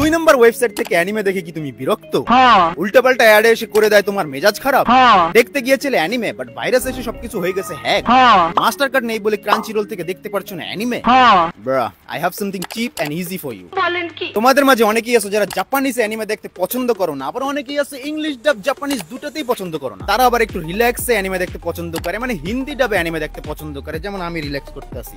2 নম্বর website থেকে anime দেখে কি তুমি বিরক্ত? হ্যাঁ। উল্টাপাল্টা অ্যাড এসে করে দেয় তোমার মেজাজ খারাপ? হ্যাঁ। দেখতে গিয়েছিলে অ্যানিমে বাট ভাইরাস এসে সবকিছু হয়ে গেছে হ্যাক? হ্যাঁ। মাস্টার কার্ড নেই বলে ক্রাঞ্চিরোল থেকে দেখতে পারছো না অ্যানিমে? হ্যাঁ। Bruh, I have something cheap and easy for you. বলেন কি? তোমাদের মাঝে অনেকেই আছে যারা জাপানিজ অ্যানিমে দেখতে পছন্দ করো না, আবার অনেকেই আছে ইংলিশ ডাব জাপানিজ দুটোতেই পছন্দ করো না। তারা আবার একটু রিল্যাক্সে অ্যানিমে দেখতে পছন্দ করে, মানে হিন্দি ডাবে অ্যানিমে দেখতে পছন্দ করে, যেমন আমি রিল্যাক্স করতে আসি।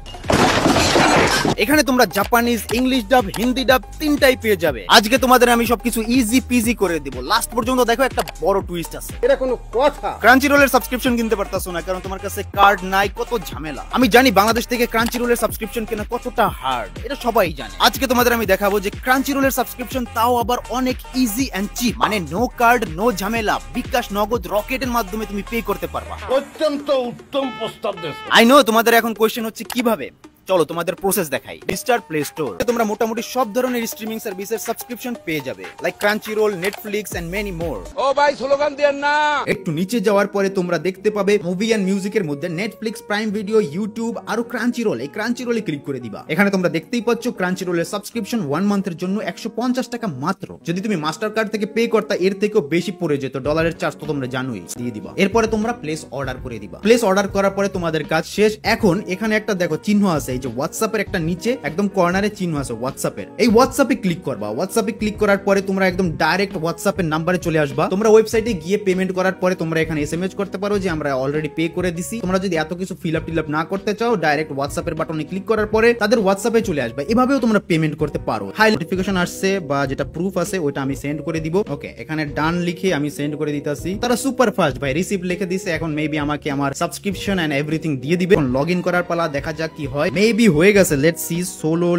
এখানে তোমরা জাপানিজ, ইংলিশ ডাব, হিন্দি ডাব তিনটাই পেয়ে যাবে। আজকে তোমাদের আমি সবকিছু ইজি পিজি করে দিব। লাস্ট পর্যন্ত দেখো, একটা বড় টুইস্ট আছে। এটা কোনো কথা? ক্রাঞ্চিরোলের সাবস্ক্রিপশন কিনতে পারতাছো না কারণ তোমার কাছে কার্ড নাই, কত ঝামেলা। আমি জানি বাংলাদেশ থেকে ক্রাঞ্চিরোলের সাবস্ক্রিপশন কেনা কতটা হার্ড, এটা সবাই জানে। আজকে তোমাদের আমি দেখাবো যে ক্রাঞ্চিরোলের সাবস্ক্রিপশন তাও আবার অনেক ইজি এন্ড চিপ, মানে নো কার্ড, নো ঝামেলা, বিকাশ, নগদ, রকেটের মাধ্যমে তুমি পে করতে পারবা। অত্যন্ত উত্তম প্রস্তাব দিয়েছো। আই নো তোমাদের এখন কোশ্চেন হচ্ছে কিভাবে। চলো তোমাদের প্রসেস দেখাই। মিস্টার প্লে স্টোর তোমরা মোটামুটি সব ধরনের স্ট্রিমিং সার্ভিসের সাবস্ক্রিপশন পেয়ে যাবে, like Crunchyroll, Netflix and many more. ও ভাই স্লোগান দেন না। একটু নিচে যাওয়ার পরে তোমরা দেখতে পাবে মুভি এন্ড মিউজিকের মধ্যে নেটফ্লিক্স, প্রাইম ভিডিও, ইউটিউব আর ক্রাঞ্চিরোল। এই ক্রাঞ্চিরোলে ক্লিক করে দিবা। এখানে তোমরা দেখতেই পাচ্ছ ক্রাঞ্চিরোলের সাবস্ক্রিপশন 1 মান্থের জন্য 150 টাকা মাত্র। যদি তুমি মাস্টার কার্ড থেকে পে করতা এর থেকেও বেশি পড়ে যেত, ডলারের চার্জ তো তোমরা জানোই, দিয়ে দিবা। এরপরে তোমরা প্লেস অর্ডার করে দিবা। প্লেস অর্ডার করার পরে তোমাদের কাজ শেষ। এখন এখানে একটা দেখো চিহ্ন আছে, এই যে হোয়াটসঅ্যাপের একটা নিচে একদম কর্নারে চিহ্ন আছে হোয়াটসঅ্যাপের। এই হোয়াটসঅ্যাপে ক্লিক করবা। হোয়াটসঅ্যাপে ক্লিক করার পরে তোমরা একদম ডাইরেক্ট হোয়াটসঅ্যাপের নাম্বারে চলে আসবা। তোমরা ওয়েবসাইটে গিয়ে পেমেন্ট করার পরে তোমরা এখানে এসএমএস করতে পারো যে আমরা অলরেডি পে করে দিছি। তোমরা যদি এত কিছু ফিল আপ না করতে চাও, ডাইরেক্ট হোয়াটসঅ্যাপের বাটনে ক্লিক করার পরে তাদের হোয়াটসঅ্যাপে চলে আসবে। এভাবেও তোমরা পেমেন্ট করতে পারো। হাই নোটিফিকেশন আসছে বা যেটা প্রুফ আছে ওটা আমি সেন্ড করে দিব। ওকে, এখানে ডান লিখে আমি সেন্ড করে দিতাছি। তারা সুপার ফাস্ট ভাই, রিসিভ লিখে দিছে। এখন মেবি আমাকে আমার সাবস্ক্রিপশন এন্ড এভরিথিং দিয়ে দিবে। লগইন করার পালা, দেখা যাক কি হয়। মেবি হয়ে গেছে। Let's see. সোলো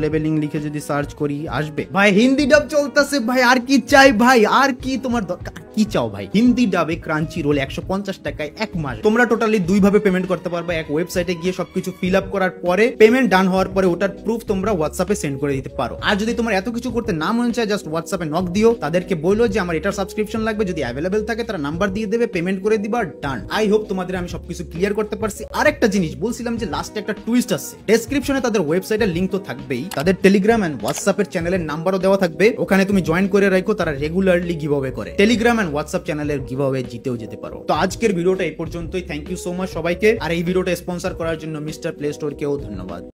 লেভেলিং লিখে যদি সার্চ করি আসবে। ভাই হিন্দি ডাব চলতেছে ভাই, আর কি চাই ভাই? আর কি তোমার দরকার? কি চাও ভাই? হিন্দি ডাবে ক্রাঞ্চিরোল 150 টাকায় 1 মাস। তোমরা টোটালি 2 ভাবে পেমেন্ট করতে পারবে। এক, ওয়েবসাইটে গিয়ে সবকিছু ফিল আপ করার পরে পেমেন্ট ডান হওয়ার পরে ওটার প্রুফ তোমরা হোয়াটসঅ্যাপে সেন্ড করে দিতে পারো। আর যদি তোমার এত কিছু করতে না মনে চায়, জাস্ট হোয়াটসঅ্যাপে নক দিও, তাদেরকে বলো যে আমার এটার সাবস্ক্রিপশন লাগবে, যদি অ্যাভেলেবল থাকে তারা নাম্বার দিয়ে দেবে, পেমেন্ট করে দিবা, ডান। আই হোপ তোমাদের আমি সবকিছু ক্লিয়ার করতে পারছি। আরেকটা জিনিস বলছিলাম যে লাস্টে একটা টুইস্ট আছে। ডেসক্রিপশনে তাদের ওয়েবসাইটের লিংক তো থাকবেই, তাদের টেলিগ্রাম এন্ড হোয়াটসঅ্যাপের চ্যানেলের নাম্বারও দেওয়া থাকবে। ওখানে তুমি জয়েন করে রাখো, তারা রেগুলারলি গিভঅ্যাওয়ে করে। টেলিগ্রাম এন্ড হোয়াটসঅ্যাপ চ্যানেলের গিভঅ্যাওয়ে জিতেও যেতে পারো। তো আজকের ভিডিওটা এই পর্যন্তই। থ্যাংক ইউ সো মাচ সবাইকে। আর এই ভিডিওটা স্পন্সর করার জন্য মিস্টার প্লে স্টোরকেও ধন্যবাদ।